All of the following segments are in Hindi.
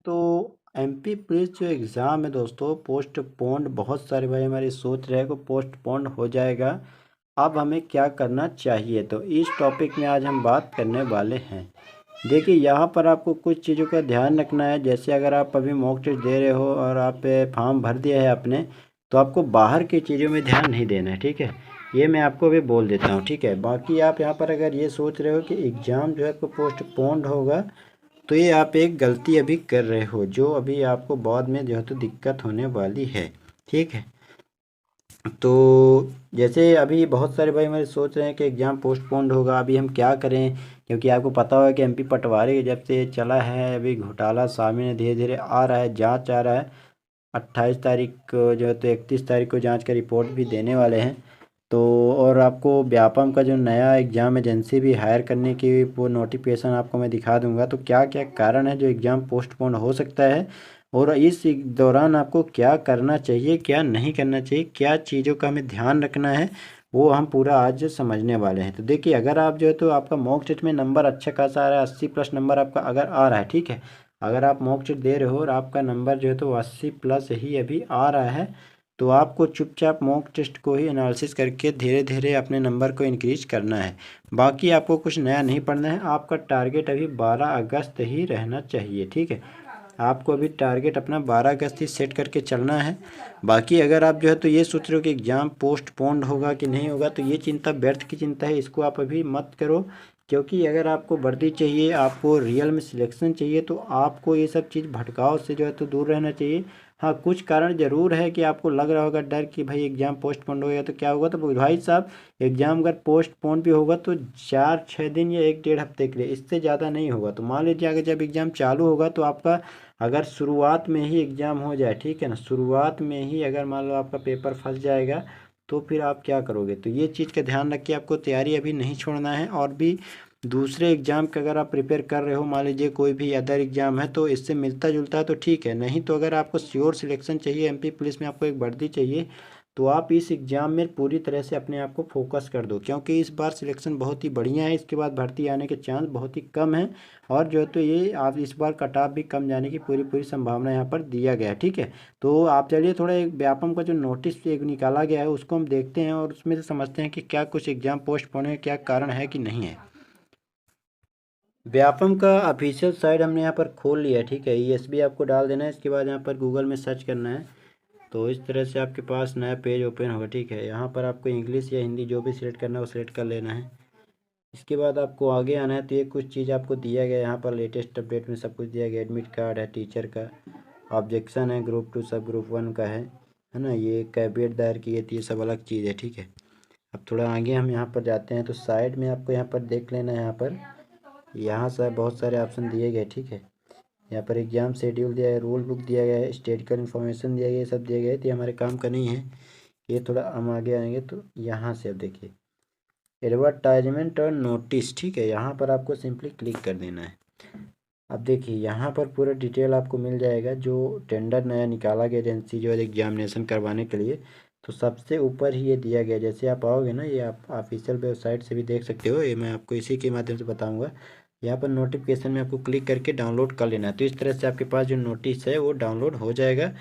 तो एमपी पुलिस जो एग्ज़ाम है दोस्तों पोस्टपोन्ड, बहुत सारे भाई हमारे सोच रहे हैं कि पोस्टपोन्ड हो जाएगा। अब हमें क्या करना चाहिए, तो इस टॉपिक में आज हम बात करने वाले हैं। देखिए यहाँ पर आपको कुछ चीज़ों का ध्यान रखना है। जैसे अगर आप अभी मॉक टेस्ट दे रहे हो और आप फॉर्म भर दिया है आपने, तो आपको बाहर की चीज़ों में ध्यान नहीं देना है, ठीक है। ये मैं आपको अभी बोल देता हूँ, ठीक है। बाकी आप यहाँ पर अगर ये सोच रहे हो कि एग्ज़ाम जो है आपको पोस्टपोन्ड होगा, तो ये आप एक गलती अभी कर रहे हो, जो अभी आपको बाद में जो है तो दिक्कत होने वाली है, ठीक है। तो जैसे अभी बहुत सारे भाई हमारे सोच रहे हैं कि एग्ज़ाम पोस्टपोन्ड होगा, अभी हम क्या करें। क्योंकि आपको पता होगा कि एमपी पटवारी जब से चला है, अभी घोटाला सामने धीरे धीरे आ रहा है, जांच आ रहा है। 28 तारीख को जो है तो 31 तारीख को जांच का रिपोर्ट भी देने वाले हैं। तो और आपको व्यापम का जो नया एग्ज़ाम एजेंसी भी हायर करने की वो नोटिफिकेशन आपको मैं दिखा दूंगा। तो क्या क्या कारण है जो एग्ज़ाम पोस्टपोन हो सकता है, और इस दौरान आपको क्या करना चाहिए, क्या नहीं करना चाहिए, क्या चीज़ों का हमें ध्यान रखना है, वो हम पूरा आज समझने वाले हैं। तो देखिए अगर आप जो है तो आपका मॉक टेस्ट में नंबर अच्छा खासा आ रहा है, 80+ नंबर आपका अगर आ रहा है, ठीक है। अगर आप मॉक टेस्ट दे रहे हो और आपका नंबर जो है तो 80+ ही अभी आ रहा है, तो आपको चुपचाप मॉक टेस्ट को ही एनालिसिस करके धीरे धीरे अपने नंबर को इंक्रीज करना है। बाकी आपको कुछ नया नहीं पढ़ना है। आपका टारगेट अभी 12 अगस्त ही रहना चाहिए, ठीक है। आपको अभी टारगेट अपना 12 अगस्त ही सेट करके चलना है। बाकी अगर आप जो है तो ये सोच रहे हो कि एग्ज़ाम पोस्टपोन्ड होगा कि नहीं होगा, तो ये चिंता व्यर्थ की चिंता है, इसको आप अभी मत करो। क्योंकि अगर आपको वर्दी चाहिए, आपको रियल में सिलेक्शन चाहिए, तो आपको ये सब चीज़ भटकाव से जो है तो दूर रहना चाहिए। हाँ, कुछ कारण ज़रूर है कि आपको लग रहा होगा डर कि भाई एग्ज़ाम पोस्टपोन्ड हो गया तो क्या होगा। तो भाई साहब, एग्ज़ाम अगर पोस्टपोन भी होगा तो 4-6 दिन या 1-1.5 हफ्ते के लिए, इससे ज़्यादा नहीं होगा। तो मान लीजिए अगर जब एग्ज़ाम चालू होगा तो आपका अगर शुरुआत में ही एग्ज़ाम हो जाए, ठीक है ना, शुरुआत में ही अगर मान लो आपका पेपर फंस जाएगा, तो फिर आप क्या करोगे। तो ये चीज़ का ध्यान रखिए, आपको तैयारी अभी नहीं छोड़ना है। और भी दूसरे एग्ज़ाम का अगर आप प्रिपेयर कर रहे हो, मान लीजिए कोई भी अदर एग्ज़ाम है तो इससे मिलता जुलता है तो ठीक है, नहीं तो अगर आपको श्योर सिलेक्शन चाहिए, एमपी पुलिस में आपको एक वर्दी चाहिए, तो आप इस एग्ज़ाम में पूरी तरह से अपने आप को फोकस कर दो। क्योंकि इस बार सिलेक्शन बहुत ही बढ़िया है, इसके बाद भर्ती आने के चांस बहुत ही कम हैं। और जो है तो ये आप इस बार कट ऑफ भी कम जाने की पूरी पूरी संभावना यहाँ पर दिया गया है, ठीक है। तो आप चलिए थोड़ा एक व्यापम का जो नोटिस एक निकाला गया है उसको हम देखते हैं, और उसमें से समझते हैं कि क्या कुछ एग्ज़ाम पोस्टपोन है, क्या कारण है कि नहीं है। व्यापम का ऑफिशियल साइट हमने यहाँ पर खोल लिया है, ठीक है। ईएसबी आपको डाल देना है, इसके बाद यहाँ पर गूगल में सर्च करना है। तो इस तरह से आपके पास नया पेज ओपन होगा, ठीक है। यहाँ पर आपको इंग्लिश या हिंदी जो भी सिलेक्ट करना है वो सिलेक्ट कर लेना है। इसके बाद आपको आगे आना है, तो ये कुछ चीज़ आपको दिया गया है यहाँ पर, लेटेस्ट अपडेट में सब कुछ दिया गया। एडमिट कार्ड है टीचर का, ऑब्जेक्शन है ग्रुप 2 सब ग्रुप 1 का है ना। ये कैविएट दायर की है, तो ये सब अलग चीज़ है, ठीक है। अब थोड़ा आगे हम यहाँ पर जाते हैं, तो साइड में आपको यहाँ पर देख लेना है, यहाँ से बहुत सारे ऑप्शन दिए गए, ठीक है। यहाँ पर एग्जाम शेड्यूल दिया है, रूल बुक दिया गया है, स्टेटिकल इन्फॉर्मेशन दिया गया है, सब दिया गया है। तो ये हमारे काम का नहीं है। ये थोड़ा हम आगे आएंगे तो यहाँ से अब देखिए एडवर्टाइजमेंट और नोटिस, ठीक है। यहाँ पर आपको सिंपली क्लिक कर देना है। अब देखिए यहाँ पर पूरा डिटेल आपको मिल जाएगा, जो टेंडर नया निकाला गया एजेंसी जो है एग्जामिनेशन करवाने के लिए। तो सबसे ऊपर ही ये दिया गया, जैसे आप आओगे ना, ये आप ऑफिशियल वेबसाइट से भी देख सकते हो, ये मैं आपको इसी के माध्यम से बताऊंगा। यहाँ पर नोटिफिकेशन में आपको क्लिक करके डाउनलोड कर लेना है। तो इस तरह से आपके पास जो नोटिस है वो डाउनलोड हो जाएगा।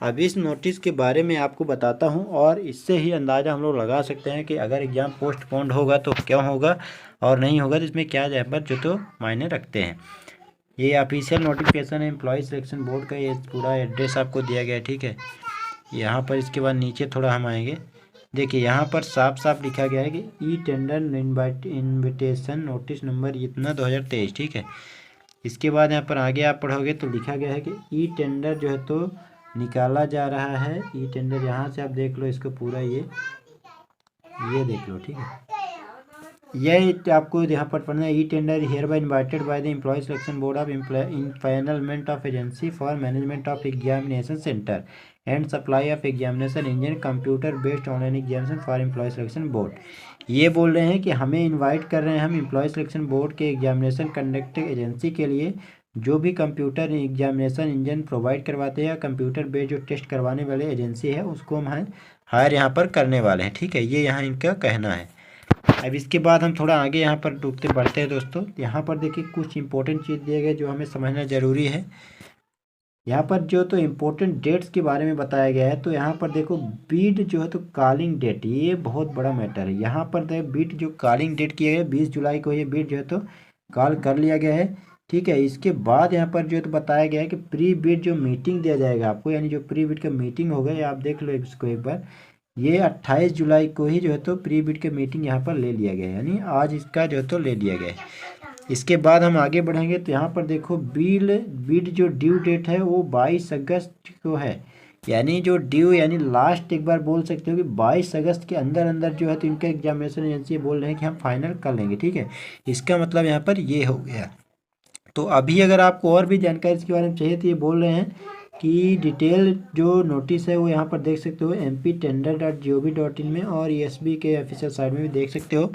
अब इस नोटिस के बारे में आपको बताता हूँ, और इससे ही अंदाज़ा हम लोग लगा सकते हैं कि अगर एग्ज़ाम पोस्टपोन्ड होगा तो क्यों होगा, और नहीं होगा तो इसमें क्या जाए पर जो तो मायने रखते हैं। ये ऑफिशियल नोटिफिकेशन है एम्प्लॉय सिलेक्शन बोर्ड का, ये पूरा एड्रेस आपको दिया गया है, ठीक है। यहाँ पर इसके बाद नीचे थोड़ा हम आएंगे, देखिए यहाँ पर साफ साफ लिखा गया है कि e tender invitation notice number इतना 2023, ठीक है। इसके बाद यहाँ पर आगे आप पढ़ोगे तो लिखा गया है कि ई टेंडर जो है तो निकाला जा रहा है। ई टेंडर यहाँ से आप देख लो इसको पूरा, ये देख लो, ठीक है। यह आपको यहाँ पर पढ़ना है, e tender here by invited by the employ selection board of empanelment of agency for management of examination centre and supply of examination engine computer based online examination for employ selection board. ये बोल रहे हैं कि हमें इनवाइट कर रहे हैं हम एम्प्लॉय सिलेक्शन बोर्ड के एग्जामिनेशन कंडक्ट एजेंसी के लिए, जो भी कंप्यूटर एग्जामिनेशन इंजन प्रोवाइड करवाते हैं, कंप्यूटर बेस्ड जो टेस्ट करवाने वाले एजेंसी है उसको हम हायर यहाँ पर करने वाले हैं, ठीक है। ये यहाँ इनका कहना है। अब इसके बाद हम थोड़ा आगे यहाँ पर डूबते बढ़ते हैं दोस्तों। यहाँ पर देखिए कुछ इंपॉर्टेंट चीज़ दिए गए जो हमें समझना ज़रूरी है। यहाँ पर जो तो इम्पोर्टेंट डेट्स के बारे में बताया गया है। तो यहाँ पर देखो बीट जो है तो कॉलिंग डेट, ये बहुत बड़ा मैटर है। यहाँ पर देखो बीट जो कॉलिंग डेट किया गया 20 जुलाई को ये बीट जो है तो कॉल कर लिया गया है, ठीक है। इसके बाद यहाँ पर जो है तो बताया गया है कि प्री बीट जो मीटिंग दिया जाएगा आपको, यानी जो प्री बीट का मीटिंग होगा, ये आप देख लो इसको एक बार, ये 28 जुलाई को ही जो है तो प्री बीट के मीटिंग यहाँ पर ले लिया गया है, यानी आज इसका जो है तो ले लिया गया है। इसके बाद हम आगे बढ़ेंगे तो यहाँ पर देखो बीट जो ड्यू डेट है वो 22 अगस्त को है, यानी जो ड्यू यानी लास्ट, एक बार बोल सकते हो कि 22 अगस्त के अंदर अंदर जो है तो इनका एग्जामिनेशन एजेंसी बोल रहे हैं कि हम फाइनल कर लेंगे, ठीक है। इसका मतलब यहाँ पर ये हो गया। तो अभी अगर आपको और भी जानकारी इसके बारे में चाहिए तो ये बोल रहे हैं कि डिटेल जो नोटिस है वो यहाँ पर देख सकते हो mp-tender.gov.in में, और ESB के ऑफिशियल साइट में भी देख सकते हो।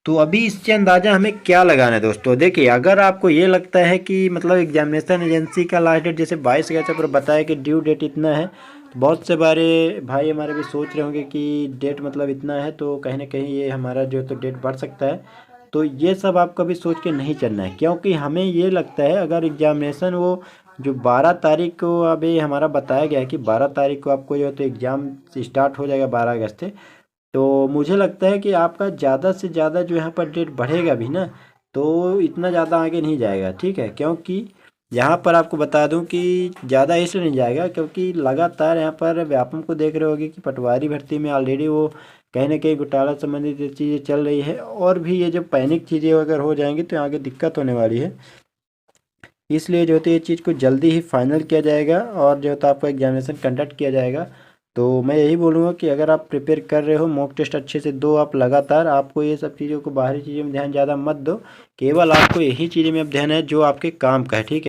तो अभी इससे अंदाज़ा हमें क्या लगाना है दोस्तों, देखिए अगर आपको ये लगता है कि मतलब एग्जामिनेशन एजेंसी का लास्ट डेट जैसे 22 अगस्त पर बताया कि ड्यू डेट इतना है, तो बहुत से बारे भाई हमारे भी सोच रहे होंगे कि डेट मतलब इतना है तो कहीं ना कहीं ये हमारा जो तो डेट बढ़ सकता है। तो ये सब आपको भी सोच के नहीं चलना है, क्योंकि हमें ये लगता है अगर एग्जामिनेशन वो जो 12 तारीख को अभी हमारा बताया गया है कि 12 तारीख को आपको जो है तो एग्ज़ाम स्टार्ट हो जाएगा 12 अगस्त से, तो मुझे लगता है कि आपका ज़्यादा से ज़्यादा जो यहाँ पर डेट बढ़ेगा भी ना, तो इतना ज़्यादा आगे नहीं जाएगा, ठीक है। क्योंकि यहाँ पर आपको बता दूं कि ज़्यादा इसलिए नहीं जाएगा क्योंकि लगातार यहाँ पर व्यापम को देख रहे होगे कि पटवारी भर्ती में ऑलरेडी वो कहीं ना कहीं घोटाला संबंधित ये चीज़ें चल रही है, और भी ये जो पैनिक चीज़ें अगर हो जाएंगी तो आगे दिक्कत होने वाली है। इसलिए जो है तो ये चीज़ को जल्दी ही फाइनल किया जाएगा और जो है तो आपका एग्जामिनेशन कंडक्ट किया जाएगा। तो मैं यही बोलूँगा कि अगर आप प्रिपेयर कर रहे हो, मॉक टेस्ट अच्छे से दो आप लगातार, आपको ये सब चीज़ों को बाहरी चीज़ों में ध्यान ज़्यादा मत दो, केवल आपको यही चीज़ें में अब ध्यान है जो आपके काम का है, ठीक है।